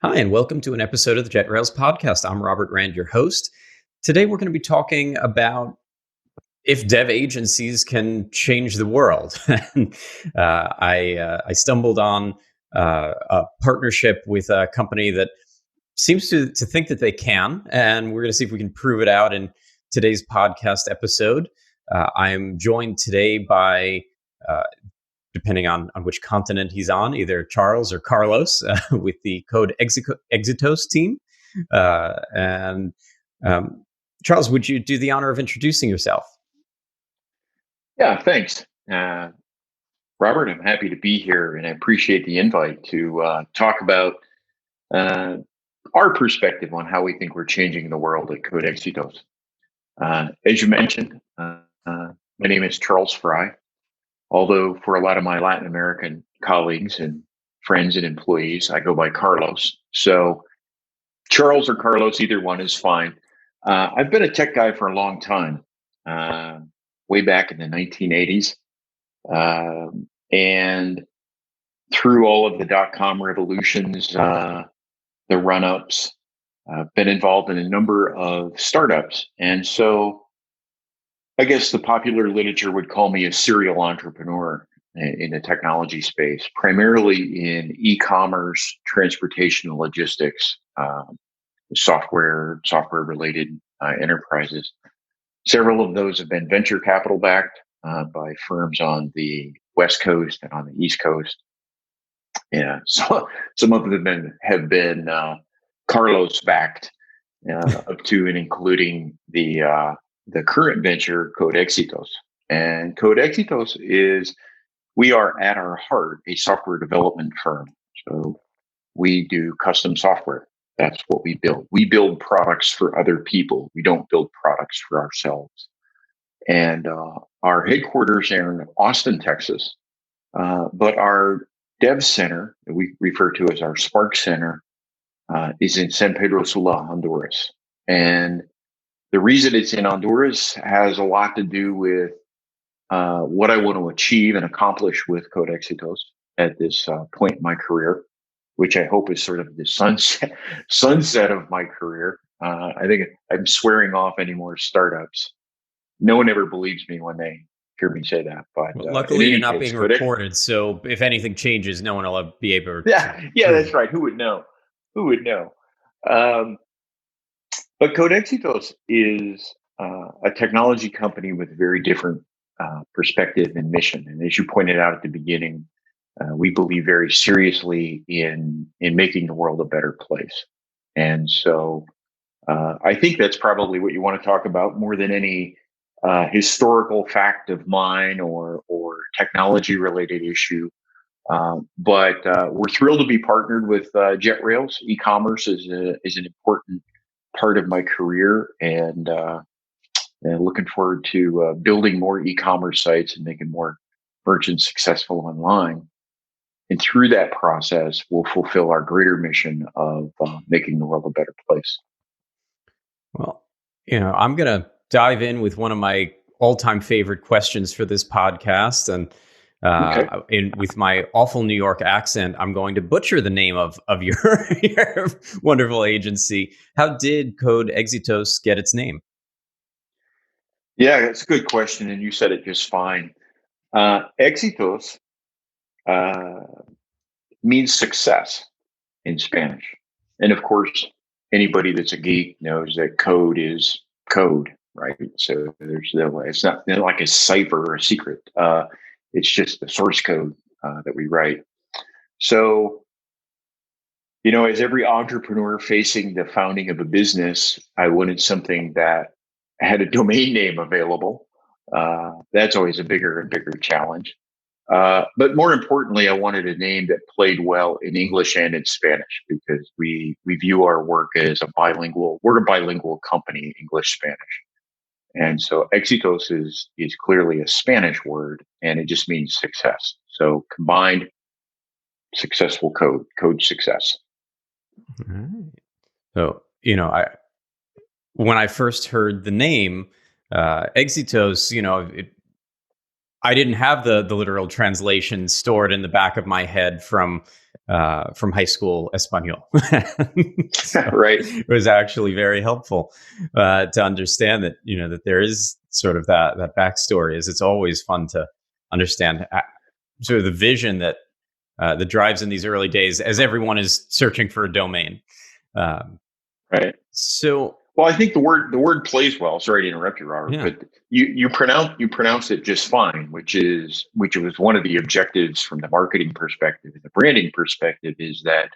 Hi, and welcome to an episode of the Jet Rails podcast. I'm Robert Rand, your host. Today, we're going to be talking about if dev agencies can change the world. I stumbled on a partnership with a company that seems to think that they can, and we're going to see if we can prove it out in today's podcast episode. I'm joined today by depending on which continent he's on, either Charles or Carlos with the Code Exitos team. And Charles, would you do the honor of introducing yourself? Yeah, thanks. Robert, I'm happy to be here and I appreciate the invite to talk about uh, our perspective on how we think we're changing the world at Code Exitos. As you mentioned, my name is Charles Fry, although for a lot of my Latin American colleagues and friends and employees, I go by Carlos. So Charles or Carlos, either one is fine. I've been a tech guy for a long time, way back in the 1980s. And through all of the dot-com revolutions, the run-ups, been involved in a number of startups. And so I guess the popular literature would call me a serial entrepreneur in the technology space, primarily in e-commerce, transportation, and logistics, software related enterprises. Several of those have been venture capital backed by firms on the West Coast and on the East Coast. Yeah, so some of them have been Carlos backed, up to and including the current venture Code Exitos. And Code Exitos we are at our heart a software development firm. So we do custom software. That's what we build. We build products for other people. We don't build products for ourselves. And our headquarters are in Austin, Texas. But our dev center, that we refer to as our Spark Center, is in San Pedro Sula, Honduras. And the reason it's in Honduras has a lot to do with what I want to achieve and accomplish with Code Exitos at this point in my career, which I hope is sort of the sunset of my career. I think I'm swearing off any more startups. No one ever believes me when they hear me say that. But Well, in luckily, you're any not case, being recorded, so if anything changes, no one will be able to yeah, prove that's it. right. Who would know? Who would know? Um, but Codexitos is a technology company with a very different perspective and mission. And as you pointed out at the beginning, we believe very seriously in making the world a better place. And so I think that's probably what you want to talk about more than any historical fact of mine or technology related issue. But we're thrilled to be partnered with Jet Rails. E-commerce is an important part of my career, and looking forward to building more e-commerce sites and making more merchants successful online. And through that process, we'll fulfill our greater mission of making the world a better place. Well, I'm going to dive in with one of my all-time favorite questions for this podcast, and Okay. with my awful New York accent, I'm going to butcher the name of your, your wonderful agency. How did Code Exitos get its name? Yeah, that's a good question, and you said it just fine. Éxitos uh, means success in Spanish, and of course, anybody that's a geek knows that code is code, right? So it's not like a cipher or a secret. It's just the source code that we write. So, as every entrepreneur facing the founding of a business, I wanted something that had a domain name available. That's always a bigger and bigger challenge. But more importantly, I wanted a name that played well in English and in Spanish because we view our work as we're a bilingual company, English, Spanish. And so Exitos is clearly a Spanish word and it just means success. So combined successful code success. All right. So, when I first heard the name Exitos, I didn't have the literal translation stored in the back of my head from high school Espanol. So Right. it was actually very helpful to understand that that there is sort of that backstory. Is it's always fun to understand sort of the vision that drives in these early days as everyone is searching for a domain. Um, Right. so Well, I think the word plays well. Sorry to interrupt you, Robert, yeah, but you pronounce it just fine, which was one of the objectives from the marketing perspective and the branding perspective is that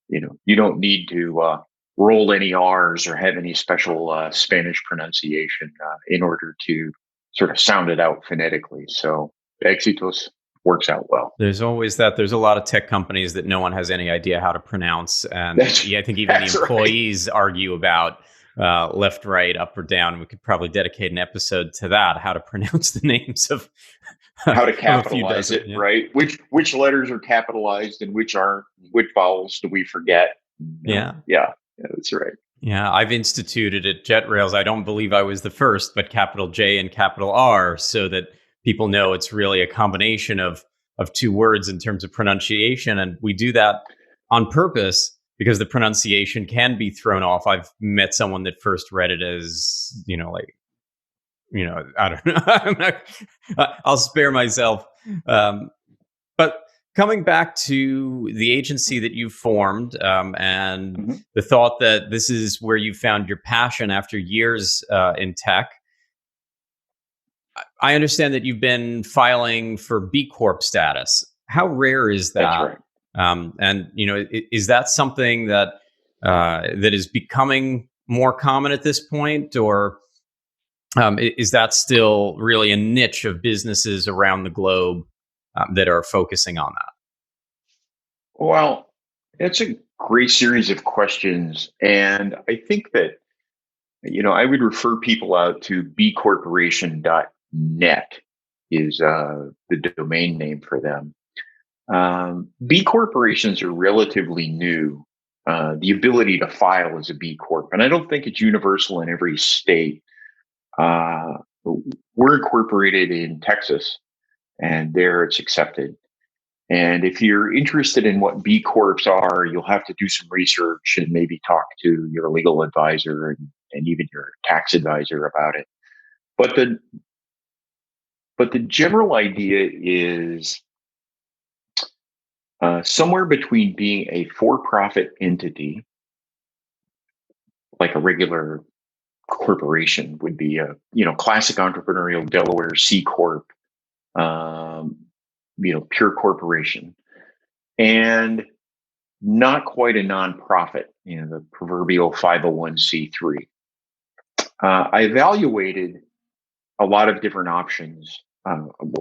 you don't need to roll any R's or have any special Spanish pronunciation in order to sort of sound it out phonetically. So Exitos works out well. there's always that. There's a lot of tech companies that no one has any idea how to pronounce, and That's yeah, I think even the that's right. employees argue about left, right, up, or down. We could probably dedicate an episode to that, how to pronounce the names of How to of a few capitalize dozen. it, Yeah, right? Which letters are capitalized and which aren't? Which vowels do we forget? yeah. Yeah, that's right. Yeah, I've instituted at JetRails. I don't believe I was the first, but capital J and capital R, so that people know it's really a combination of two words in terms of pronunciation, and we do that on purpose because the pronunciation can be thrown off. I've met someone that first read it as like I don't know. I'll spare myself. But coming back to the agency that you formed, and Mhm. the thought that this is where you found your passion after years in tech, I understand that you've been filing for B-Corp status. How rare is That's that? right. And is that something that is becoming more common at this point, or is that still really a niche of businesses around the globe that are focusing on that? Well, it's a great series of questions, and I think that I would refer people out to bcorporation.net is the domain name for them. B corporations are relatively new. The ability to file as a B Corp, and I don't think it's universal in every state. Uh, we're incorporated in Texas, and there it's accepted. And if you're interested in what B Corps are, you'll have to do some research and maybe talk to your legal advisor and even your tax advisor about it. But the general idea is somewhere between being a for-profit entity, like a regular corporation would be a classic entrepreneurial Delaware C corp, um, pure corporation, and not quite a nonprofit, the proverbial 501c3. I evaluated a lot of different options,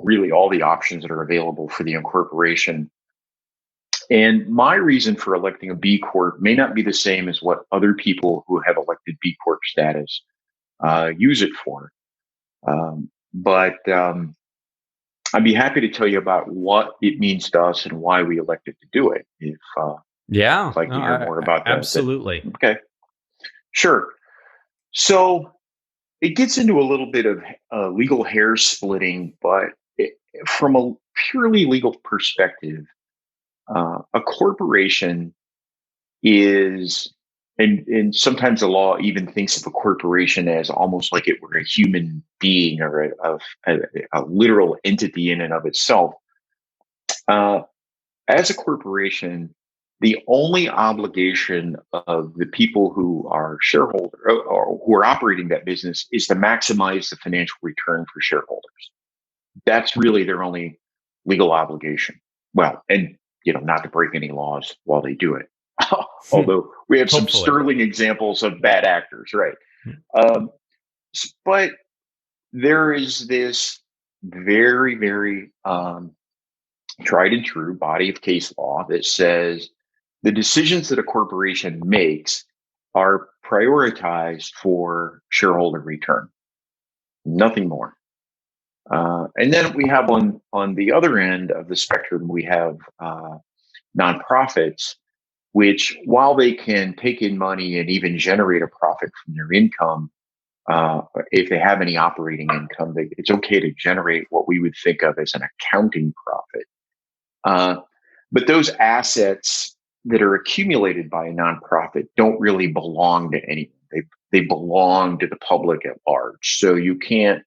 really all the options that are available for the incorporation. And my reason for electing a B Corp may not be the same as what other people who have elected B Corp status use it for. But I'd be happy to tell you about what it means to us and why we elected to do it. If Yeah, you'd like no, to hear more about that, absolutely. okay, sure. So it gets into a little bit of legal hair splitting, but from a purely legal perspective, a corporation is, and sometimes the law even thinks of a corporation as almost like it were a human being or a literal entity in and of itself. Uh, as a corporation, the only obligation of the people who are shareholder or who are operating that business is to maximize the financial return for shareholders. That's really their only legal obligation. Well, and not to break any laws while they do it. Although we have some Hopefully. sterling examples of bad actors, right? Um, but there is this very, very tried and true body of case law that says the decisions that a corporation makes are prioritized for shareholder return, nothing more. And then we have on the other end of the spectrum, we have nonprofits, which while they can take in money and even generate a profit from their income, if they have any operating income, it's okay to generate what we would think of as an accounting profit. But those assets that are accumulated by a nonprofit don't really belong to anyone. They belong to the public at large. So you can't.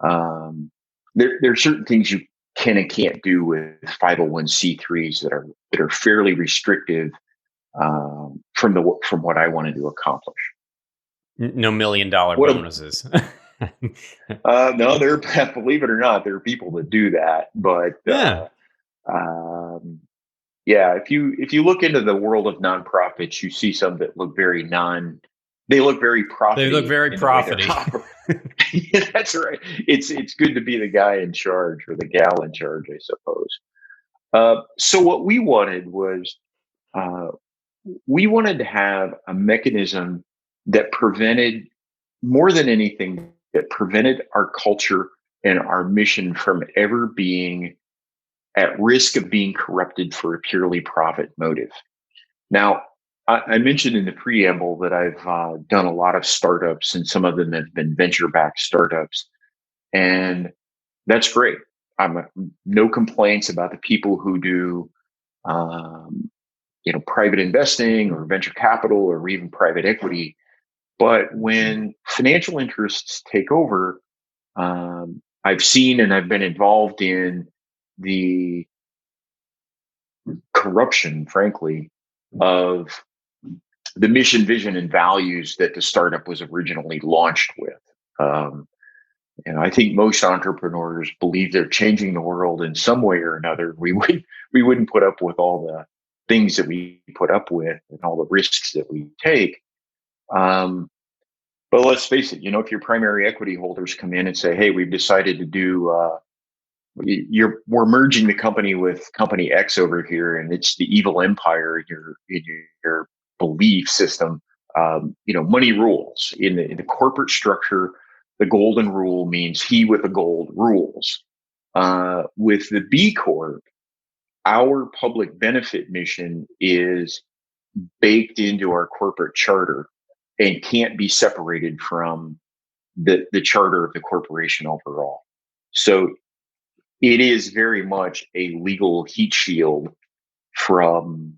There are certain things you can and can't do with 501c3s that are fairly restrictive from what I wanted to accomplish. No $1 million bonuses. No, believe it or not, there are people that do that. But Yeah. Yeah, if you look into the world of nonprofits, you see some that look very they look very profity. They look very profity. Yeah, that's right. It's good to be the guy in charge or the gal in charge, I suppose. So what we wanted was we wanted to have a mechanism that prevented, more than anything, that prevented our culture and our mission from ever being at risk of being corrupted for a purely profit motive. Now, I mentioned in the preamble that I've done a lot of startups, and some of them have been venture-backed startups, and that's great. No complaints about the people who do, private investing or venture capital or even private equity. But when financial interests take over, I've seen and I've been involved in the corruption, frankly, of the mission, vision, and values that the startup was originally launched with. And I think most entrepreneurs believe they're changing the world in some way or another. We wouldn't put up with all the things that we put up with and all the risks that we take. But let's face it, if your primary equity holders come in and say, "Hey, we've decided to do," we're merging the company with company X over here, and it's the evil empire in your belief system. Money rules in the corporate structure. The golden rule means he with the gold rules. With the B-Corp, our public benefit mission is baked into our corporate charter and can't be separated from the charter of the corporation overall. So it is very much a legal heat shield from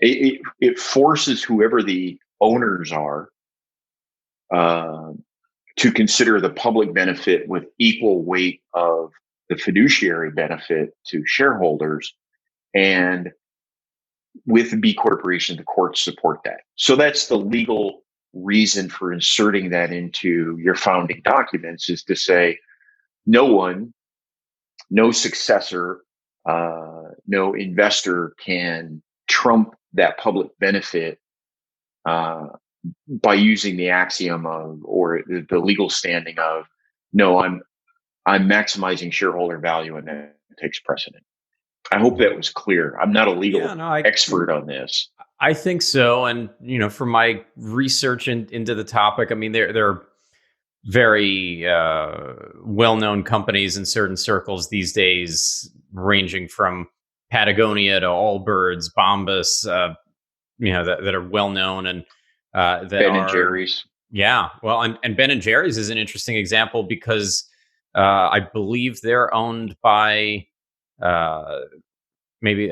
it forces whoever the owners are to consider the public benefit with equal weight of the fiduciary benefit to shareholders. And with the B Corporation, the courts support that. So that's the legal reason for inserting that into your founding documents, is to say no successor, no investor can trump that public benefit by using the axiom of, or the legal standing of, no, I'm maximizing shareholder value, and that takes precedent. I hope that was clear. I'm not a legal expert on this. I think so. And, from my research into the topic, I mean, they're very well-known companies in certain circles these days, ranging from Patagonia to Allbirds, Bombas, that are well-known, and that Ben and Jerry's. Yeah. Well, and Ben and Jerry's is an interesting example because I believe they're owned by maybe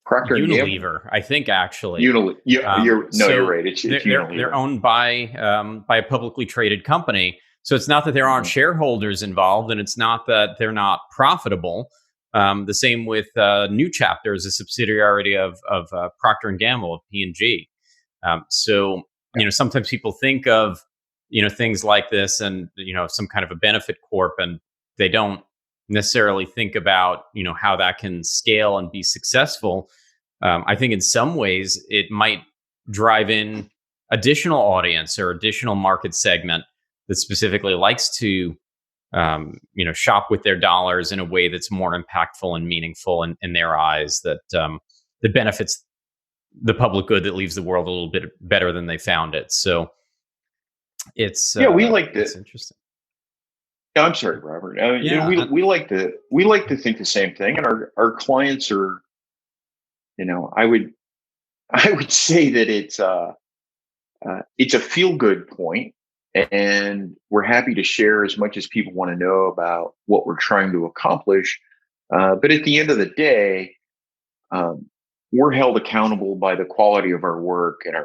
Procter and Unilever, Gamble? I think, actually. Unilever. You're right. It's Unilever. They're owned by a publicly traded company. So it's not that there aren't shareholders involved, and it's not that they're not profitable. The same with New Chapter, is a subsidiary of Procter and Gamble, of P&G. So sometimes people think of things like this and some kind of a benefit corp, and they don't necessarily think about how that can scale and be successful. I think in some ways it might drive in additional audience or additional market segment that specifically likes to shop with their dollars in a way that's more impactful and meaningful in their eyes, that benefits the public good, that leaves the world a little bit better than they found it. So it's we like this. It's interesting. I'm sorry, Robert. We like to think the same thing, and our clients are, I would say that it's It's a feel-good point, and we're happy to share as much as people want to know about what we're trying to accomplish. But at the end of the day, um, we're held accountable by the quality of our work and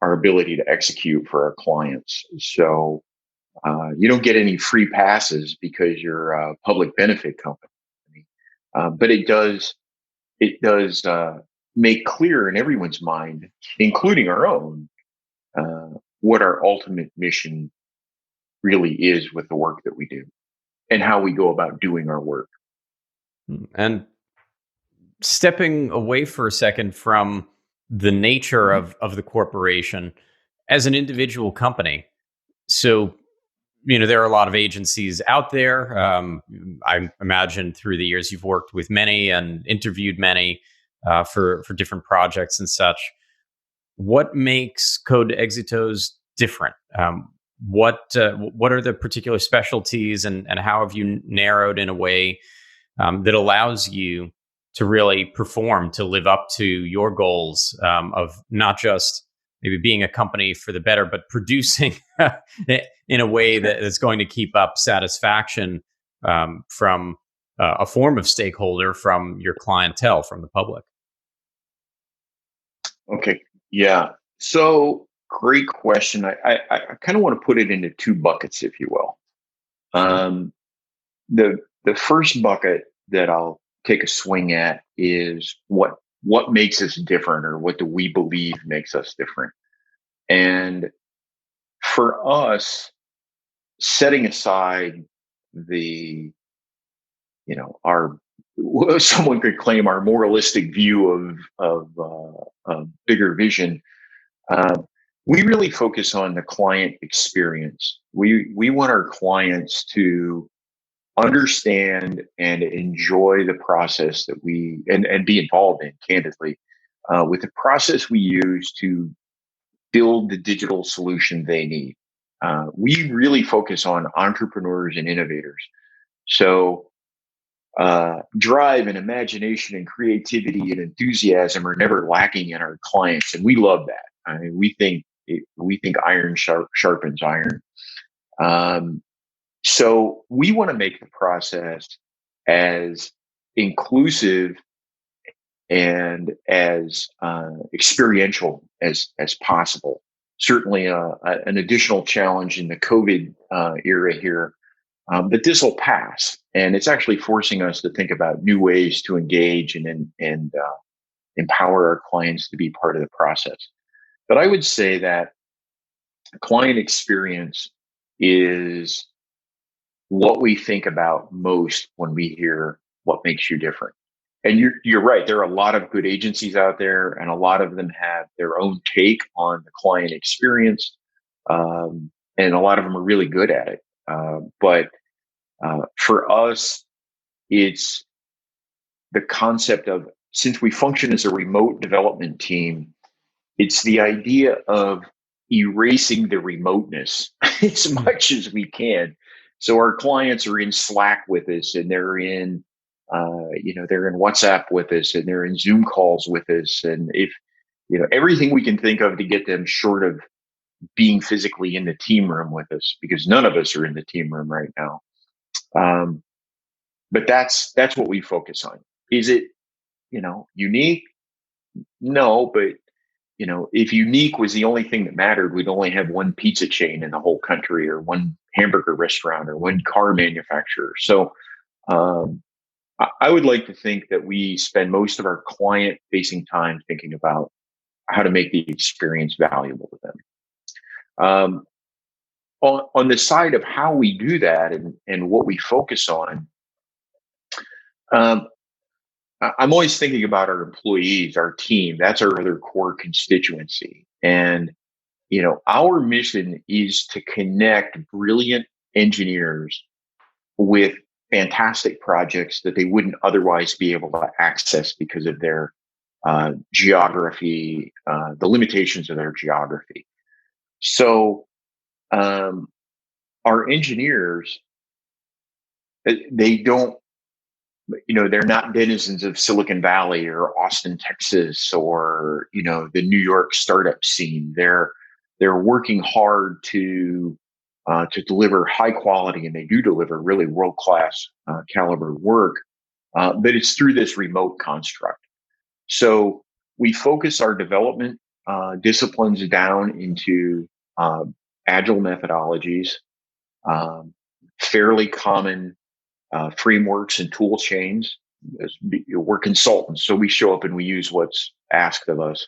our ability to execute for our clients. So you don't get any free passes because you're a public benefit company. But it does make clear in everyone's mind, including our own, uh, what our ultimate mission really is with the work that we do and how we go about doing our work. And stepping away for a second from the nature Mhm. of the corporation as an individual company. So, there are a lot of agencies out there. I imagine through the years you've worked with many and interviewed many for different projects and such. What makes Code Exitos different? What are the particular specialties, and how have you narrowed in a way that allows you to really perform, to live up to your goals of not just maybe being a company for the better, but producing in a way that is going to keep up satisfaction from a form of stakeholder, from your clientele, from the public? Okay. Yeah. So great question. I kind of want to put it into two buckets, if you will. Sure. Um, the first bucket that I'll take a swing at is what makes us different, or what do we believe makes us different. And for us, setting aside the our someone could claim our moralistic view of bigger vision. Uh, we really focus on the client experience. We want our clients to understand and enjoy the process that and be involved in, candidly, with the process we use to build the digital solution they need. We really focus on entrepreneurs and innovators. So drive and imagination and creativity and enthusiasm are never lacking in our clients, and we love that. I mean, we think iron sharpens iron. Um, so we want to make the process as inclusive and as experiential as possible. Certainly, an additional challenge in the COVID era here, but this will pass, and it's actually forcing us to think about new ways to engage and empower our clients to be part of the process. But I would say that client experience is what we think about most when we hear what makes you different. And you're right. There are a lot of good agencies out there, and a lot of them have their own take on the client experience, and a lot of them are really good at it. But for us, it's the concept of, since we function as a remote development team, it's the idea of erasing the remoteness as much as we can. So our clients are in Slack with us, and they're in WhatsApp with us, and they're in Zoom calls with us, and if everything we can think of to get them, short of being physically in the team room with us, because none of us are in the team room right now. Um, but that's what we focus on. Is it unique? No, but if unique was the only thing that mattered, we'd only have one pizza chain in the whole country, or one hamburger restaurant, or one car manufacturer. So um, I would like to think that we spend most of our client facing time thinking about how to make the experience valuable to them. Um, on the side of how we do that, and what we focus on, um, I'm always thinking about our employees, our team. That's our other core constituency. And our mission is to connect brilliant engineers with fantastic projects that they wouldn't otherwise be able to access because of their geography, the limitations of their geography. So um, our engineers, they don't, they're not denizens of Silicon Valley or Austin, Texas, or the New York startup scene. They're working hard to deliver high quality, and they do deliver really world class caliber work. But it's through this remote construct. So we focus our development disciplines down into agile methodologies, um, fairly common frameworks and tool chains. We're consultants, so we show up and we use what's asked of us.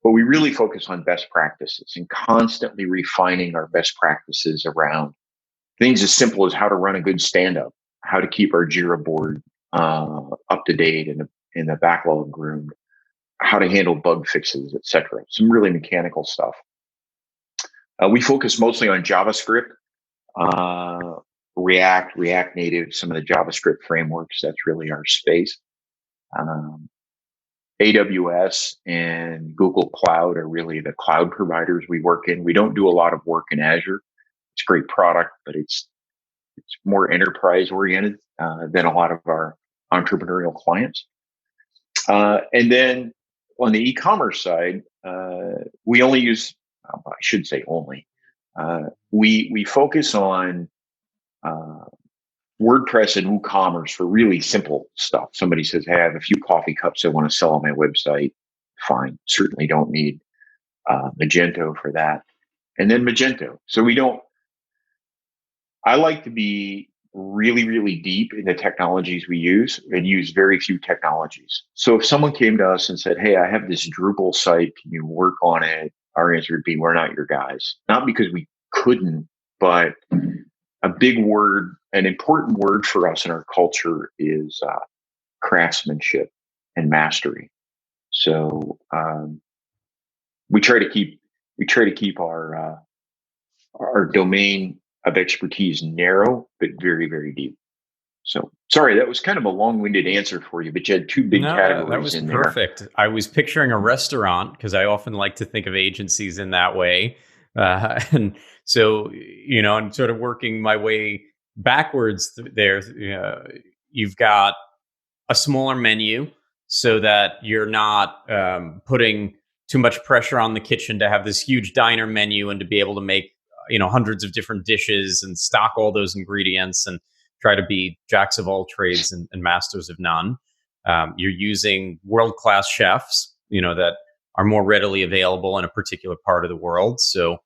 But we really focus on best practices and constantly refining our best practices around things as simple as how to run a good stand up, how to keep our Jira board up to date and the backlog groomed, how to handle bug fixes, etc. Some really mechanical stuff. We focus mostly on JavaScript, uh, React Native, some of the JavaScript frameworks. That's really our space. Um, AWS and Google Cloud are really the cloud providers we work in. We don't do a lot of work in Azure. It's a great product, but it's more enterprise oriented than a lot of our entrepreneurial clients. And then on the e-commerce side, we only use, I should say only, we focus on uh, WordPress and WooCommerce for really simple stuff. Somebody says, "Hey, I have a few coffee cups I want to sell on my website." Fine, certainly don't need Magento for that. And then Magento. So we don't. I like to be really, really deep in the technologies we use and use very few technologies. So if someone came to us and said, "Hey, I have this Drupal site, can you work on it?" Our answer would be, "We're not your guys." Not because we couldn't, but a big word, an important word for us in our culture is craftsmanship and mastery. So we try to keep our domain of expertise narrow but very, very deep. So sorry, that was kind of a long-winded answer for you, but you had two big No, that categories was in there. perfect. I was picturing a restaurant because I often like to think of agencies in that way. And so, I'm sort of working my way backwards there. You've got a smaller menu so that you're not putting too much pressure on the kitchen to have this huge diner menu and to be able to make hundreds of different dishes and stock all those ingredients and try to be jacks of all trades and masters of none. You're using world class chefs that are more readily available in a particular part of the world, so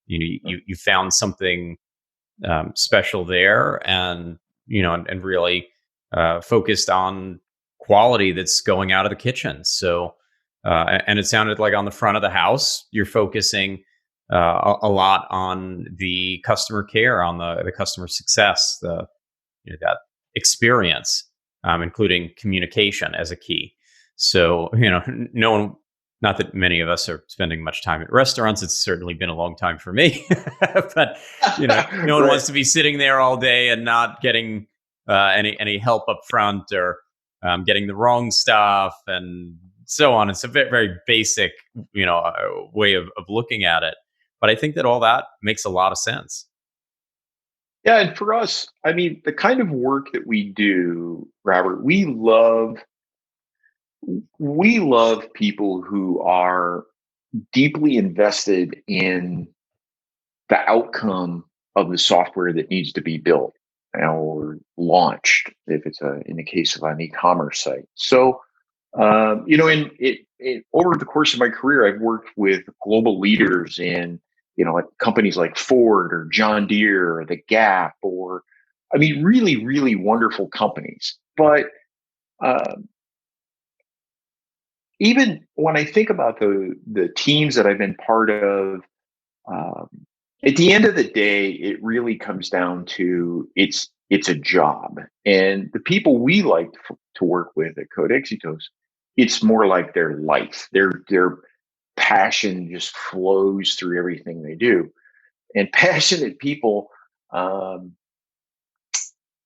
you found something special there, and and really focused on quality that's going out of the kitchen. So, and it sounded like on the front of the house, you're focusing a lot on the customer care, on the customer success, that experience, including communication as a key. So, no one, not that many of us are spending much time at restaurants. It's certainly been a long time for me, but no one Right. wants to be sitting there all day and not getting any help up front, or getting the wrong stuff and so on. It's a very, very basic, way of looking at it. But I think that all that makes a lot of sense. Yeah, and for us, I mean, the kind of work that we do, Robert, we love people who are deeply invested in the outcome of the software that needs to be built or launched, if it's in the case of an e-commerce site. So, over the course of my career, I've worked with global leaders in, like companies like Ford or John Deere or the Gap, or, I mean, really, really wonderful companies. But uh, even when I think about the teams that I've been part of, um, at the end of the day, it really comes down to it's a job, and the people we like to work with at Code Exitos, it's more like their life. Their passion just flows through everything they do, and passionate people um,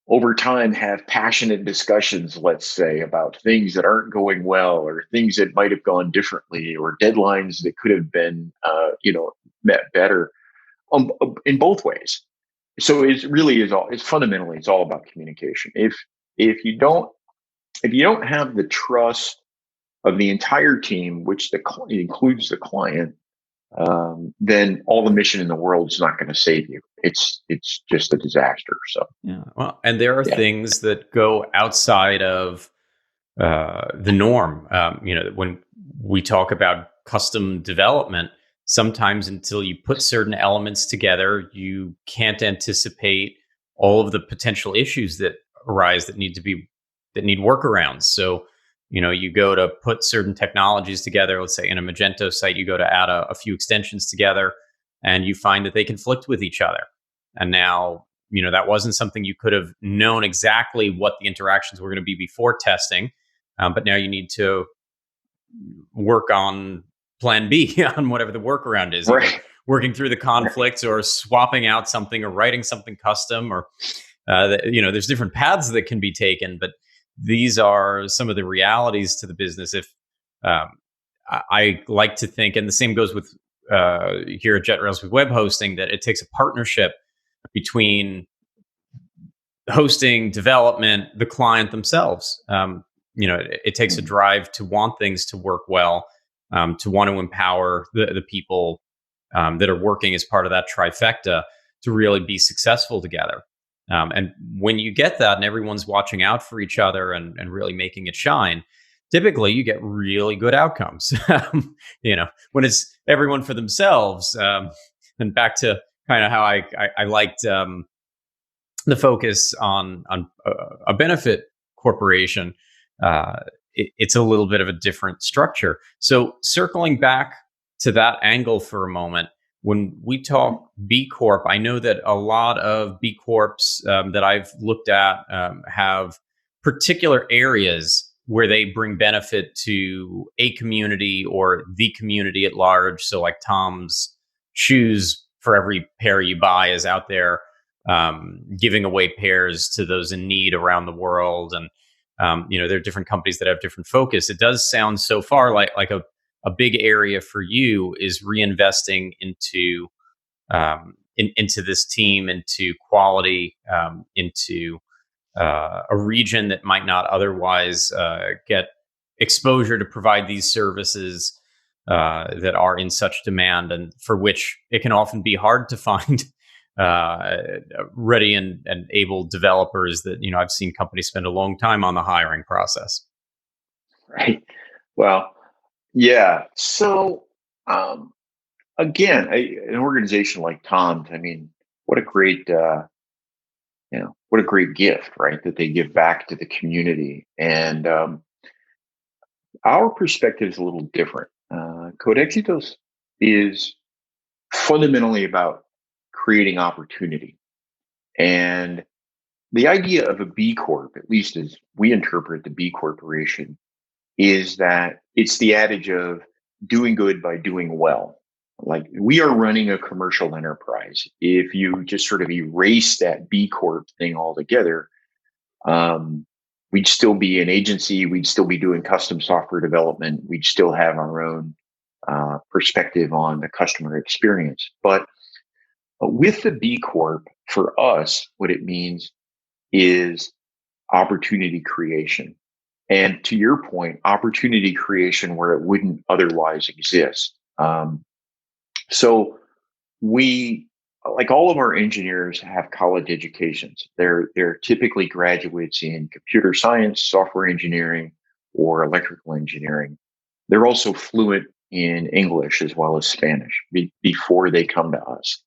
over time have passionate discussions, let's say, about things that aren't going well or things that might have gone differently or deadlines that could have been met better, in both ways. So it really is all, it's fundamentally, it's all about communication. If you don't if you don't have the trust of the entire team, which includes the client, then all the mission in the world is not going to save you. It's just a disaster. So Yeah. Well, and there are yeah, things that go outside of the norm. When we talk about custom development, sometimes until you put certain elements together, you can't anticipate all of the potential issues that arise that need workarounds. So, you go to put certain technologies together. Let's say in a Magento site, you go to add a few extensions together, and you find that they conflict with each other. And now, that wasn't something you could have known exactly what the interactions were going to be before testing, but now you need to work on plan B on whatever the workaround is, either right, working through the right, conflicts or swapping out something or writing something custom, or, there's different paths that can be taken, but these are some of the realities to the business. If um, I like to think, and the same goes with here at JetRails with web hosting, that it takes a partnership between hosting, development, the client themselves. It takes a mm, drive to want things to work well, to want to empower the people that are working as part of that trifecta to really be successful together. And when you get that and everyone's watching out for each other and really making it shine, typically you get really good outcomes. When it's everyone for themselves. And back to kind of how I liked the focus on a benefit corporation, it's a little bit of a different structure. So circling back to that angle for a moment, when we talk B Corp, I know that a lot of B Corps that I've looked at have particular areas where they bring benefit to a community or the community at large. So, like Tom's shoes, for every pair you buy, is out there giving away pairs to those in need around the world. And there are different companies that have different focus. It does sound so far like a big area for you is reinvesting into this team, into quality, into a region that might not otherwise get exposure to provide these services that are in such demand, and for which it can often be hard to find uh, ready and able developers. That I've seen companies spend a long time on the hiring process. right. Well, yeah. So um, again, an organization like Tom's, I mean, what a great what a great gift, right? That they give back to the community. And our perspective is a little different. Codexitos is fundamentally about creating opportunity. And the idea of a B Corp, at least as we interpret the B Corporation, is that it's the adage of doing good by doing well. Like, we are running a commercial enterprise. If you just sort of erase that B Corp thing altogether, um, we'd still be an agency. We'd still be doing custom software development. We'd still have our own perspective on the customer experience. But with the B Corp, for us, what it means is opportunity creation. And to your point, opportunity creation where it wouldn't otherwise exist. So we, like, all of our engineers have college educations. They're typically graduates in computer science, software engineering, or electrical engineering. They're also fluent in English as well as Spanish before they come to us,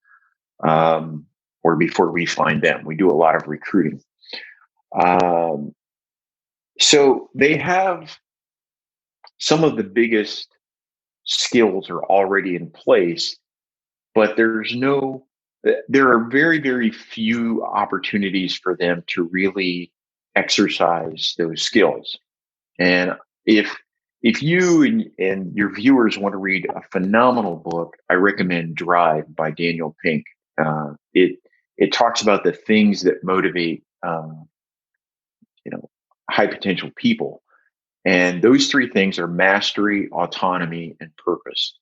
or before we find them. We do a lot of recruiting. Um, so they have some of the biggest skills are already in place, but there are very, very few opportunities for them to really exercise those skills. And if if you and your viewers want to read a phenomenal book, I recommend Drive by Daniel Pink. It talks about the things that motivate you know high potential people, and those three things are mastery, autonomy, and purpose.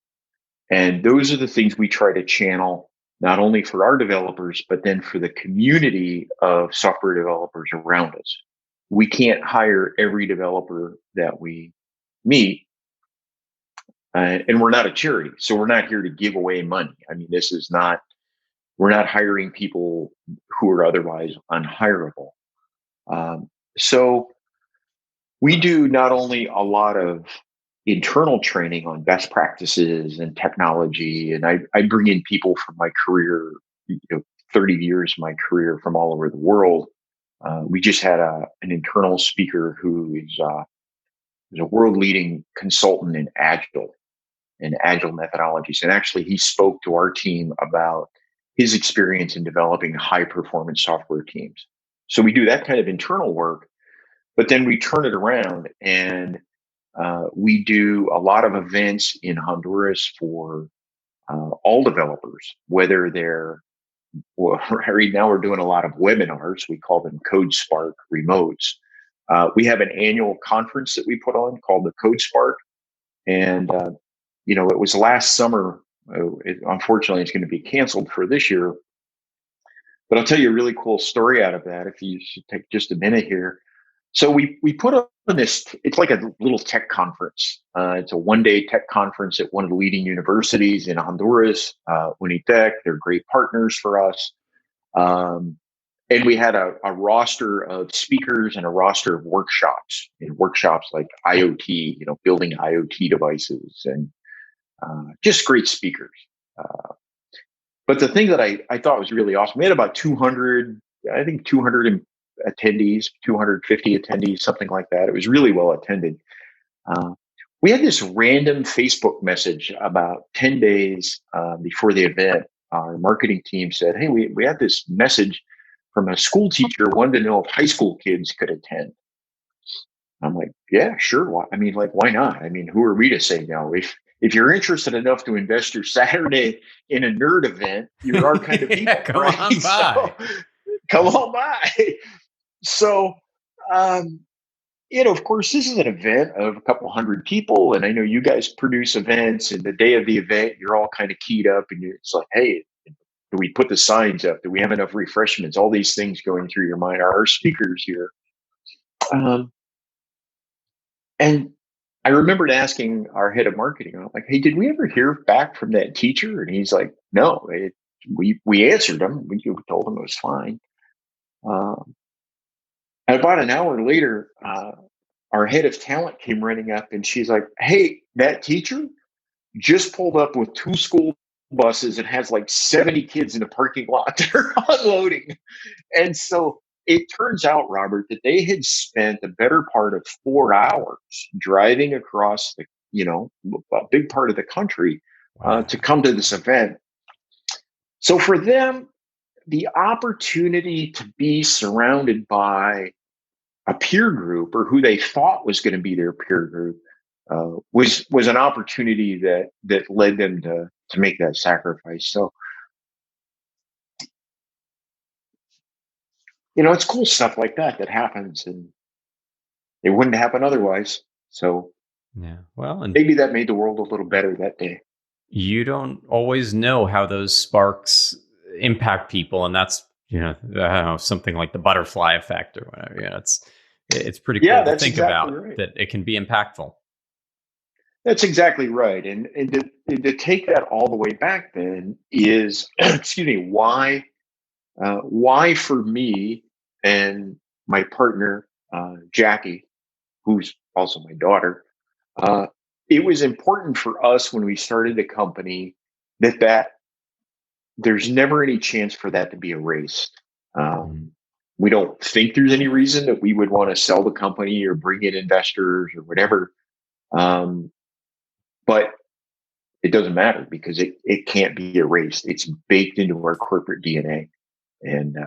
And those are the things we try to channel not only for our developers, but then for the community of software developers around us. We can't hire every developer that we meet. And we're not a charity, so we're not here to give away money. I mean, we're not hiring people who are otherwise unhirable. So we do not only a lot of internal training on best practices and technology, and I bring in people from my career, 30 years of my career from all over the world. We just had an internal speaker who is a world leading consultant in agile methodologies. And actually, he spoke to our team about his experience in developing high performance software teams. So we do that kind of internal work, but then we turn it around and we do a lot of events in Honduras for all developers, whether they're, well, right now we're doing a lot of webinars. We call them Code Spark remotes. We have an annual conference that we put on called the Code Spark. And, it was last summer. Unfortunately, it's going to be canceled for this year. But I'll tell you a really cool story out of that if you should take just a minute here. So we put on this, it's like a little tech conference. It's a one-day tech conference at one of the leading universities in Honduras, Unitec. They're great partners for us. And we had a roster of speakers and a roster of workshops, and workshops like IoT, building IoT devices, and just great speakers. But the thing that I thought was really awesome, we had about 200 attendees, 250 attendees, something like that. It was really well attended. We had this random Facebook message about 10 days before the event. Our marketing team said, hey, we had this message from a school teacher who wanted to know if high school kids could attend. I'm like, yeah, sure. Why not? I mean, who are we to say no? If you're interested enough to invest your Saturday in a nerd event, you're our kind of people. Come on by. So, come on by. So, of course, this is an event of a couple hundred people, and I know you guys produce events, and the day of the event, you're all kind of keyed up, and it's like, hey, do we put the signs up? Do we have enough refreshments? All these things going through your mind. Are our speakers here? And I remembered asking our head of marketing, I'm like, hey, did we ever hear back from that teacher? And he's like, no, we answered him. We told him it was fine. And about an hour later, our head of talent came running up, and she's like, hey, that teacher just pulled up with 2 school buses and has like 70 kids in the parking lot. They're unloading. And so it turns out, Robert, that they had spent the better part of 4 hours driving across a big part of the country to come to this event. So for them, the opportunity to be surrounded by a peer group, or who they thought was going to be their peer group, was an opportunity that led them to make that sacrifice. So, it's cool stuff like that happens, and it wouldn't happen otherwise. So, yeah, well, and maybe that made the world a little better that day. You don't always know how those sparks impact people, and that's I don't know, something like the butterfly effect or whatever. It's pretty cool to think about right. That it can be impactful. That's exactly right. And to take that all the way back then is, excuse me, why for me and my partner, Jackie, who's also my daughter, it was important for us when we started the company that there's never any chance for that to be erased. We don't think there's any reason that we would want to sell the company or bring in investors or whatever. But it doesn't matter because it can't be erased. It's baked into our corporate DNA. And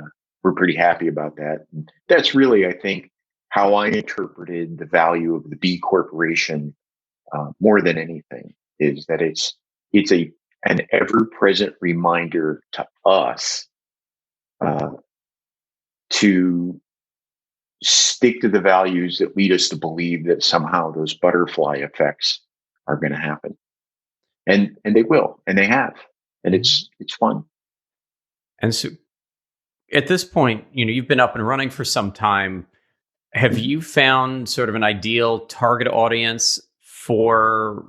we're pretty happy about that. And that's really, I think, how I interpreted the value of the B Corporation more than anything, is that it's an ever-present reminder to us to stick to the values that lead us to believe that somehow those butterfly effects are going to happen. And they will, and they have. And it's fun. And so at this point, you've been up and running for some time. Have you found sort of an ideal target audience for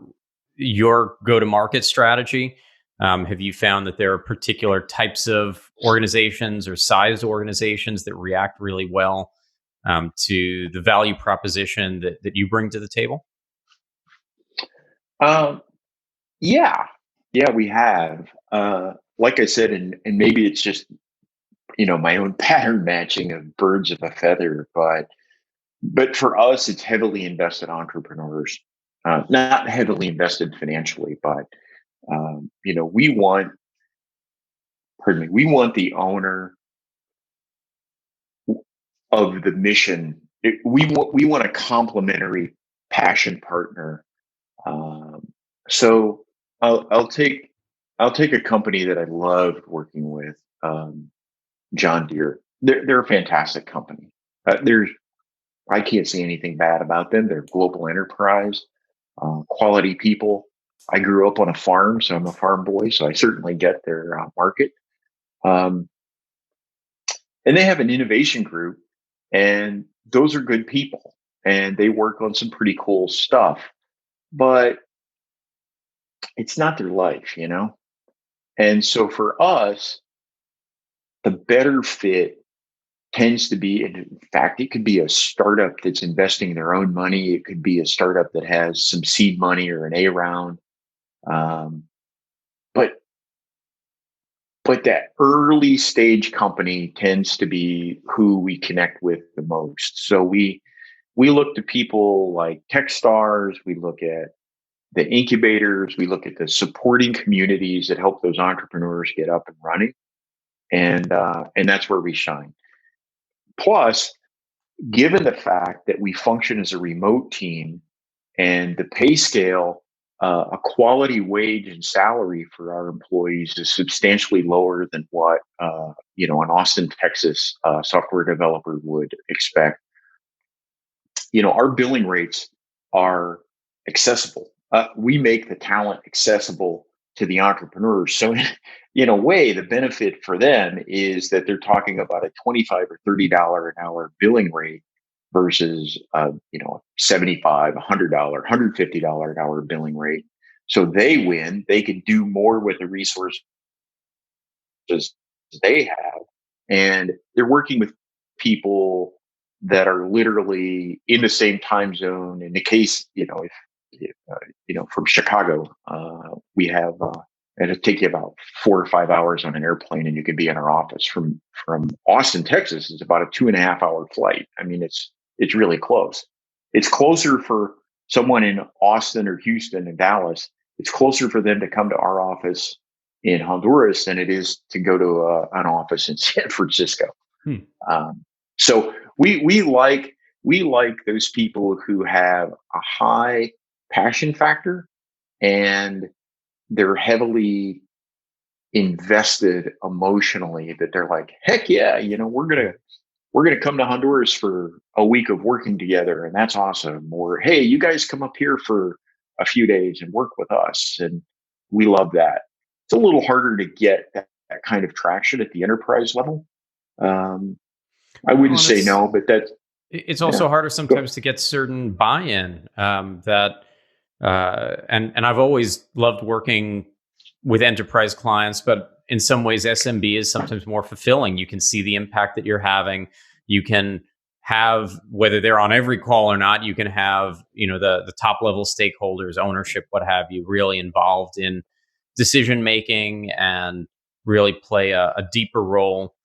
your go-to-market strategy? Have you found that there are particular types of organizations or size organizations that react really well to the value proposition that you bring to the table? Um, yeah, yeah, we have. Like I said, and maybe it's just my own pattern matching of birds of a feather, but for us, it's heavily invested entrepreneurs, not heavily invested financially, but we want, pardon me, we want the owner of the mission. We want a complementary passion partner. Um, so I'll take a company that I loved working with, John Deere. They're a fantastic company. There's I can't say anything bad about them. They're a global enterprise, quality people. I grew up on a farm, so I'm a farm boy, so I certainly get their market. Um, and they have an innovation group, and those are good people, and they work on some pretty cool stuff. But it's not their life. And so for us, the better fit tends to be, and in fact, it could be a startup that's investing their own money. It could be a startup that has some seed money or an A round. Um, but but that early stage company tends to be who we connect with the most. So we look to people like Techstars. We look at the incubators. We look at the supporting communities that help those entrepreneurs get up and running, and that's where we shine. Plus, given the fact that we function as a remote team and the pay scale, a quality wage and salary for our employees is substantially lower than what an Austin, Texas software developer would expect. Our billing rates are accessible. We make the talent accessible to the entrepreneurs. So, in a way, the benefit for them is that they're talking about a $25 or $30 an hour billing rate versus, 75, $100, $150 an hour billing rate. So they win. They can do more with the resources they have, and they're working with people that are literally in the same time zone. In the case, if from Chicago, we have, and it'll take you about 4 or 5 hours on an airplane, and you could be in our office. From Austin, Texas, is about a 2.5 hour flight. I mean, it's really close. It's closer for someone in Austin or Houston and Dallas. It's closer for them to come to our office in Honduras than it is to go to an office in San Francisco. Hmm. So we like those people who have a high passion factor, and they're heavily invested emotionally, that they're like, heck yeah, we're gonna come to Honduras for a week of working together, and that's awesome. Or hey, you guys come up here for a few days and work with us, and we love that. It's a little harder to get that kind of traction at the enterprise level. Um, I Well, wouldn't and say no, but that it's yeah. also harder Go. sometimes to get certain buy-in. And I've always loved working with enterprise clients, but in some ways, SMB is sometimes more fulfilling. You can see the impact that you're having. You can have, whether they're on every call or not, you can have the top level stakeholders, ownership, what have you, really involved in decision making and really play a deeper role.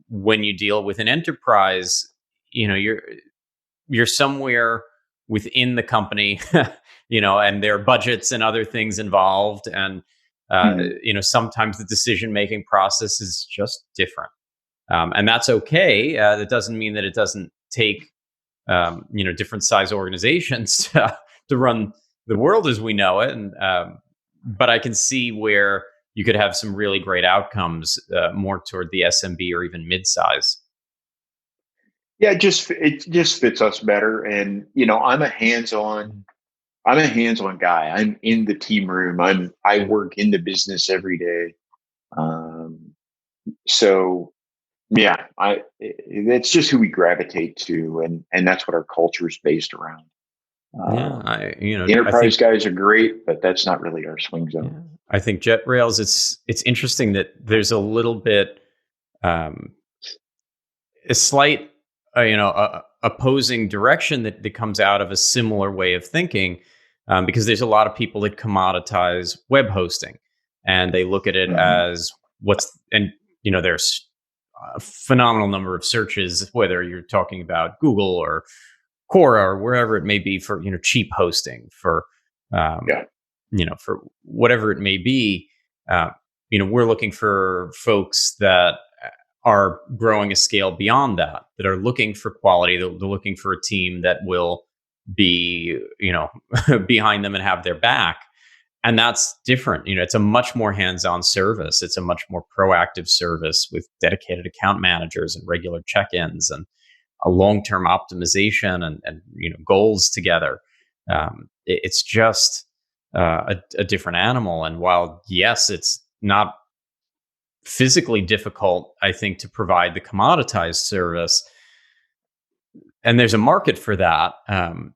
When you deal with an enterprise, you're somewhere within the company, and their budgets and other things involved, and Mhm. sometimes the decision making process is just different, and that's okay. That doesn't mean that it doesn't take different size organizations to run the world as we know it, and but I can see where you could have some really great outcomes more toward the SMB or even mid-size. Yeah, it just fits us better. And I'm a hands-on guy. I'm in the team room. I work in the business every day. Um, so yeah, it's just who we gravitate to, and that's what our culture is based around. Yeah, The I enterprise think, guys are great, but that's not really our swing yeah, zone. I think jet rails. It's interesting that there's a little bit, um, a slight, opposing direction that comes out of a similar way of thinking, because there's a lot of people that commoditize web hosting, and they look at it Mhm. as there's a phenomenal number of searches, whether you're talking about Google or Quora or wherever it may be, for cheap hosting, um, Yeah. for whatever it may be. uh, we're looking for folks that are growing a scale beyond that are looking for quality. They're looking for a team that will be behind them and have their back. And that's different. It's a much more hands-on service. It's a much more proactive service with dedicated account managers and regular check-ins and a long-term optimization and goals together. It's just a different animal. And while, yes, it's not physically difficult, I think, to provide the commoditized service, and there's a market for that.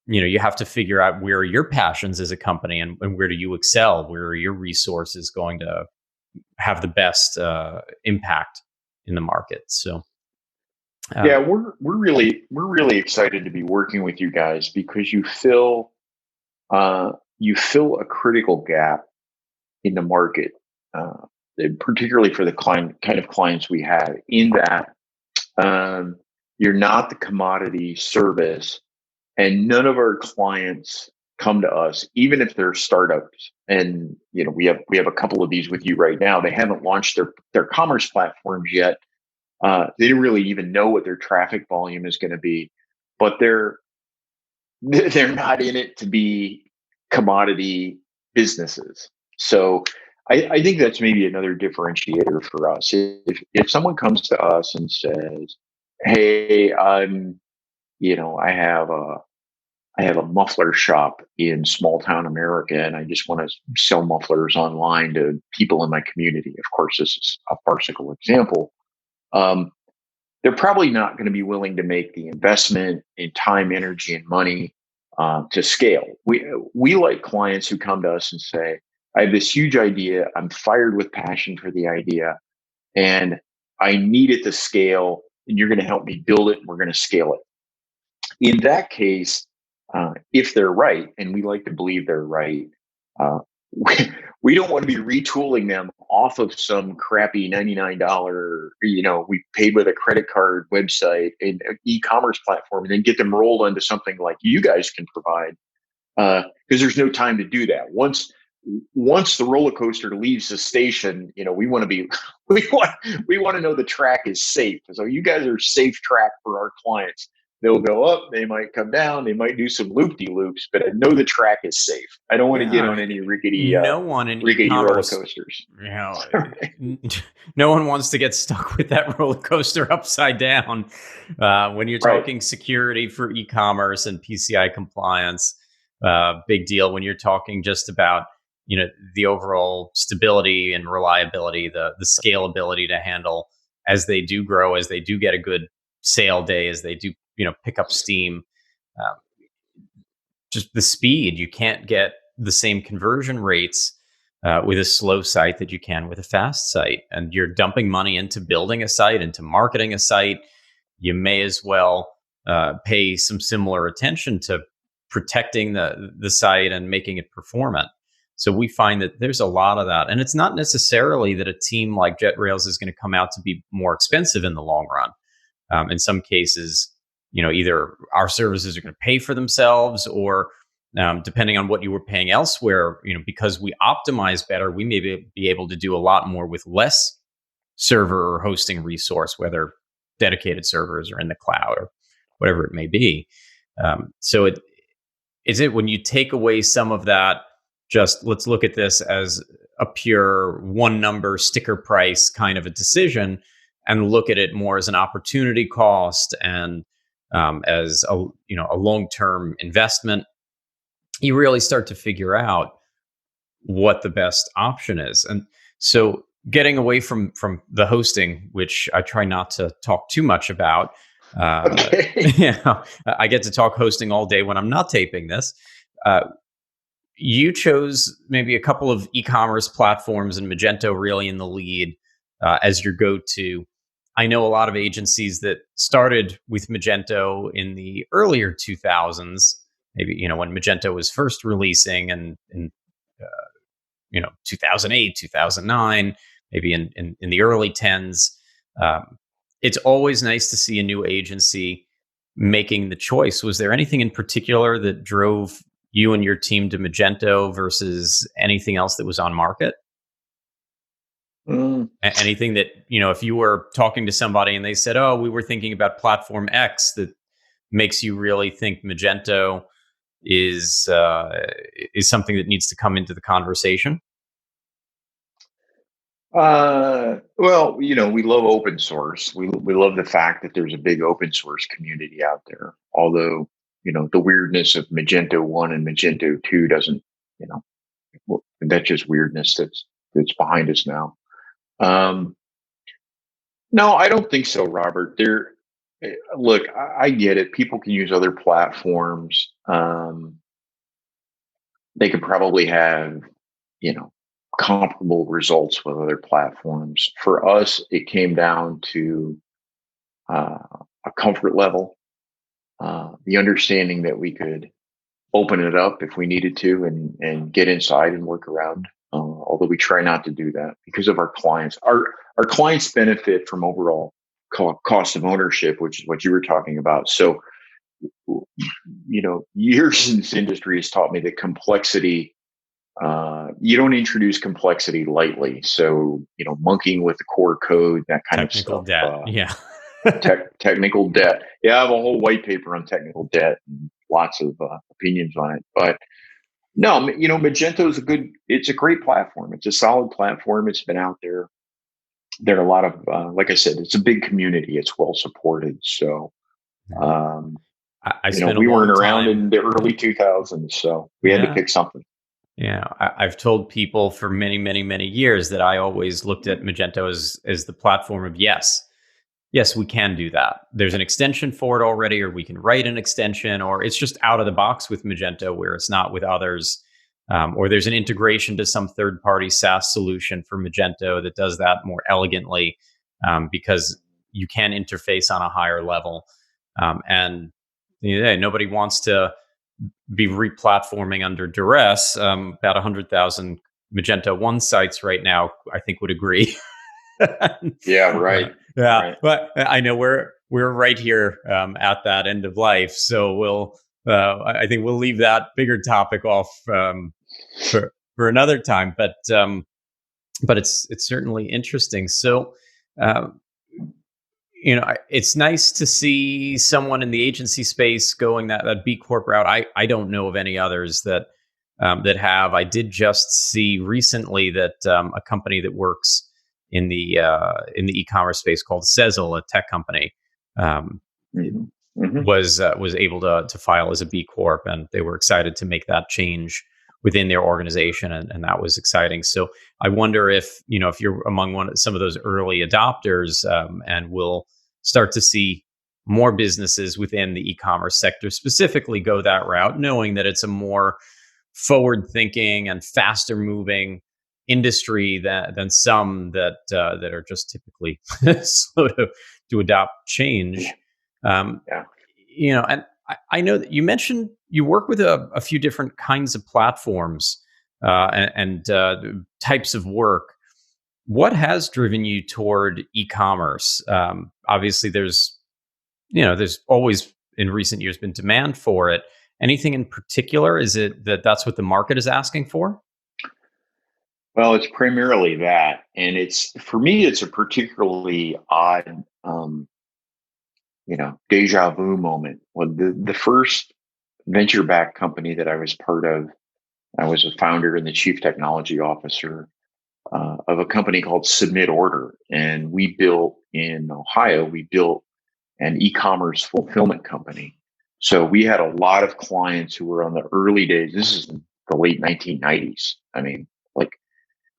You have to figure out where are your passions as a company, and where do you excel, where are your resources going to have the best impact in the market. So Yeah, um, we're really excited to be working with you guys because you fill a critical gap in the market, uh, particularly for the kind of clients we have. In that, um, you're not the commodity service, and none of our clients come to us, even if they're startups. And we have a couple of these with you right now. They haven't launched their commerce platforms yet. They didn't really even know what their traffic volume is going to be, but they're not in it to be commodity businesses. So I think that's maybe another differentiator for us. If someone comes to us and says, "Hey, I have a muffler shop in small town America, and I just want to sell mufflers online to people in my community." Of course, this is a farcical example. Um, they're probably not going to be willing to make the investment in time, energy, and money to scale. We like clients who come to us and say, "I have this huge idea. I'm fired with passion for the idea, and I need it to scale. And you're going to help me build it, and we're going to scale it." In that case, if they're right, and we like to believe they're right, uh, we, we don't want to be retooling them off of some crappy $99, we paid with a credit card website and e-commerce platform, and then get them rolled onto something like you guys can provide, because there's no time to do that. Once the roller coaster leaves the station, we want to be we want to know the track is safe. So you guys are safe track for our clients. They'll go up, they might come down, they might do some loop de loops, but I know the track is safe. I don't want to yeah, get I on mean, any rickety no one in rickety roller e-commerce, coasters. you know, no one wants to get stuck with that roller coaster upside down. When you're Right. talking security for e-commerce and PCI compliance, big deal. When you're talking just about, the overall stability and reliability, the scalability to handle as they do grow, as they do get a good sale day, as they do, pick up steam. Um, just the speed. You can't get the same conversion rates with a slow site that you can with a fast site. And you're dumping money into building a site, into marketing a site. You may as well pay some similar attention to protecting the site and making it performant. So we find that there's a lot of that. And it's not necessarily that a team like JetRails is going to come out to be more expensive in the long run. In some cases, either our services are going to pay for themselves, or depending on what you were paying elsewhere, because we optimize better, we may be able to do a lot more with less server or hosting resource, whether dedicated servers or in the cloud or whatever it may be. So it when you take away some of that, just let's look at this as a pure one number sticker price kind of a decision, and look at it more as an opportunity cost, and as a long term investment. You really start to figure out what the best option is. And so, getting away from the hosting, which I try not to talk too much about, Okay. I get to talk hosting all day when I'm not taping this. Uh, you chose maybe a couple of e-commerce platforms and Magento really in the lead as your go-to. I know a lot of agencies that started with Magento in the earlier 2000s, maybe when Magento was first releasing, and in 2008, 2009, maybe in the early tens. Um, it's always nice to see a new agency making the choice. Was there anything in particular that drove you and your team to Magento versus anything else that was on market? Mm, Anything that, if you were talking to somebody and they said, "Oh, we were thinking about platform X," that makes you really think Magento is something that needs to come into the conversation? well, we love open source. We love the fact that there's a big open source community out there. Although, the weirdness of Magento 1 and Magento 2 doesn't, you know, well, that's just weirdness that's behind us now. Um, no, I don't think so, Robert. Look, I get it. People can use other platforms. They could probably have, you know, comparable results with other platforms. For us, it came down to uh, a comfort level, the understanding that we could open it up if we needed to and get inside and work around. Although we try not to do that because of our clients. Our clients benefit from overall cost of ownership, which is what you were talking about. So, years in this industry has taught me that complexity, you don't introduce complexity lightly. So, monkeying with the core code, that kind of Technical stuff. debt. Yeah. Technical debt. Yeah, I have a whole white paper on technical debt and lots of opinions on it. But no, Magento is it's a great platform. It's a solid platform. It's been out there. There are a lot of, like I said, it's a big community. It's well supported. So, um, I spent a we weren't long around time. in the early 2000s, so we had to Yeah. pick something. Yeah, I've told people for many, many, many years that I always looked at Magento as the platform of yes, yes, we can do that. There's an extension for it already, or we can write an extension, or it's just out of the box with Magento where it's not with others, or there's an integration to some third-party SaaS solution for Magento that does that more elegantly, because you can interface on a higher level, and nobody wants to be replatforming under duress. About 100,000 Magento 1 sites right now, I think, would agree. Yeah, right, Yeah, right. but I know we're right here at that end of life, so I think we'll leave that bigger topic off for another time. But it's certainly interesting. So. Um, it's nice to see someone in the agency space going that B-Corp route. I don't know of any others that have. I did just see recently that a company that works in the e-commerce space called Sezzle, a tech company, um, Hmm. Hmm. was able to file as a B Corp, and they were excited to make that change within their organization, and that was exciting. So I wonder if you're among some of those early adopters, and we'll start to see more businesses within the e-commerce sector specifically go that route, knowing that it's a more forward thinking and faster moving industry than some that are just typically slow to adopt change. Um, Yeah. and I know that you mentioned you work with a few different kinds of platforms and types of work. What has driven you toward e-commerce? Obviously, there's always in recent years been demand for it. Anything in particular? Is it that's what the market is asking for? Well, it's primarily that, and it's for me, it's a particularly odd, deja vu moment. When the first venture backed company that I was part of, I was a founder and the chief technology officer of a company called Submit Order, and we built in Ohio. We built an e-commerce fulfillment company. So we had a lot of clients who were on the early days. This is the late 1990s. I mean, like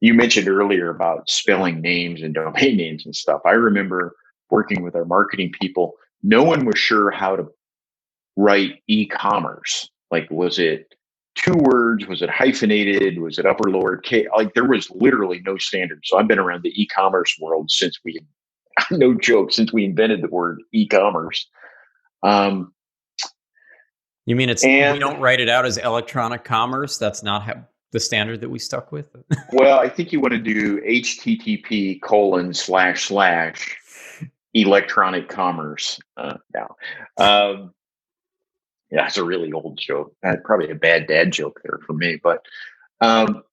you mentioned earlier about spelling names and domain names and stuff. I remember working with our marketing people. no one was sure how to write e-commerce. Like, was it 2 words? Was it hyphenated? Was it upper lower case? Like, there was literally no standard. So I've been around the e-commerce world since no joke, since we invented the word e-commerce. You mean we And don't write it out as electronic commerce? That's not how the standard that we stuck with? well, I think you want to do HTTP:// electronic commerce now. Yeah, it's a really old joke. Probably a bad dad joke there for me. But um,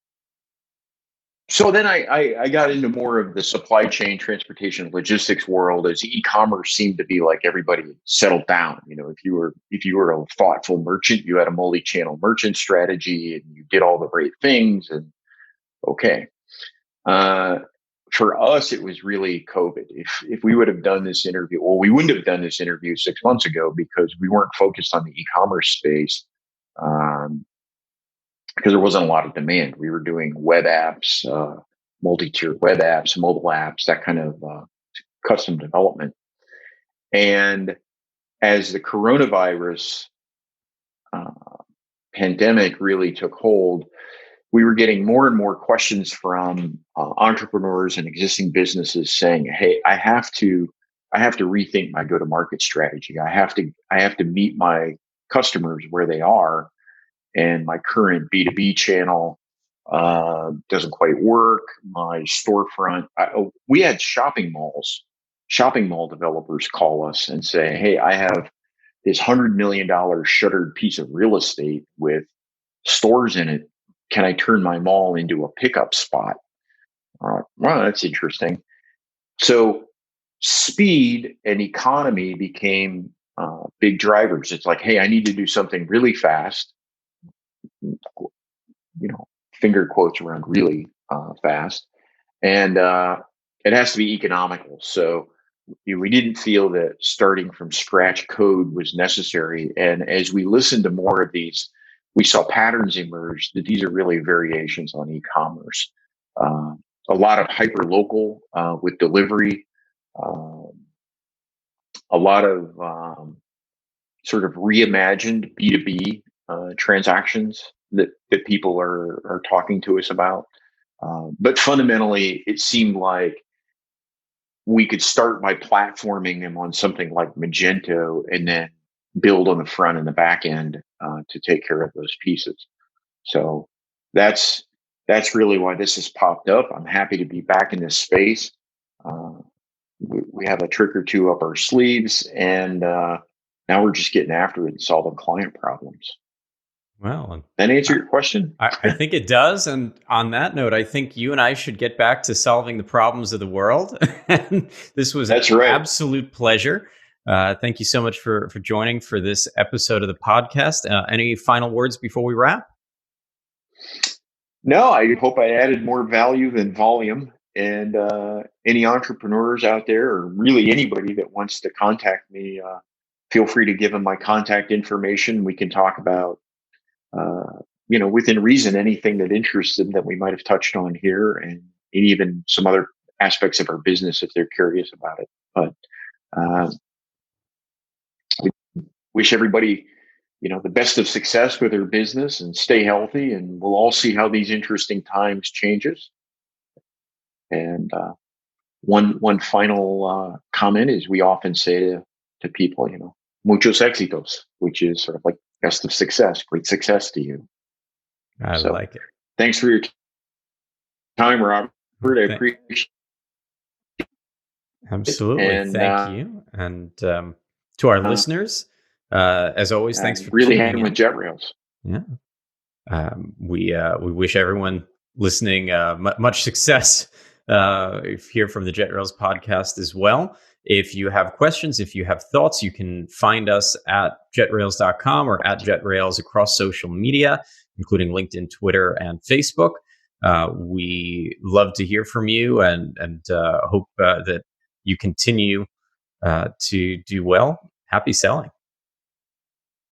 so then I got into more of the supply chain, transportation, logistics world, as e-commerce seemed to be like everybody settled down. If you were a thoughtful merchant, you had a multi-channel merchant strategy and you did all the right things. And okay. For us, it was really COVID. If we would have done this interview, well, we wouldn't have done this interview 6 months ago because we weren't focused on the e-commerce space, because there wasn't a lot of demand. We were doing web apps, multi-tier web apps, mobile apps, that kind of custom development. And as the coronavirus pandemic really took hold, we were getting more and more questions from entrepreneurs and existing businesses saying, "Hey, I have to rethink my go-to-market strategy. I have to meet my customers where they are, and my current B2B channel doesn't quite work. My storefront." We had shopping mall developers call us and say, "Hey, I have this $100 million shuttered piece of real estate with stores in it. Can I turn my mall into a pickup spot?" Well, that's interesting. So speed and economy became big drivers. It's like, hey, I need to do something really fast, finger quotes around really fast. And it has to be economical. So we didn't feel that starting from scratch code was necessary. And as we listened to more of these, we saw patterns emerge that these are really variations on e-commerce. A lot of hyper local with delivery, a lot of sort of reimagined B2B transactions that people are talking to us about. But fundamentally, it seemed like we could start by platforming them on something like Magento and then build on the front and the back end to take care of those pieces. So that's really why this has popped up. I'm happy to be back in this space. We have a trick or two up our sleeves, and now we're just getting after it and solving client problems. Well, That answer your question? I think it does. And on that note, I think you and I should get back to solving the problems of the world. And this was That's an right. absolute pleasure. Thank you so much for joining for this episode of the podcast. Any final words before we wrap? No, I hope I added more value than volume. And any entrepreneurs out there, or really anybody that wants to contact me, feel free to give them my contact information. We can talk about, within reason, anything that interests them that we might have touched on here, and even some other aspects of our business if they're curious about it. But we wish everybody, the best of success with their business, and stay healthy. And we'll all see how these interesting times changes. And one final comment is we often say to people, muchos éxitos, which is sort of like best of success, great success to you. I like it. Thanks for your time, Robert. I appreciate it. Absolutely. And, thank you. And to our listeners, as always, thanks for really hanging with Jet Rails. Yeah. We wish everyone listening much success here from the Jet Rails podcast as well. If you have questions, if you have thoughts, you can find us at jetrails.com or at jetrails across social media, including LinkedIn, Twitter, and Facebook. We love to hear from you, and hope that you continue to do well. Happy selling.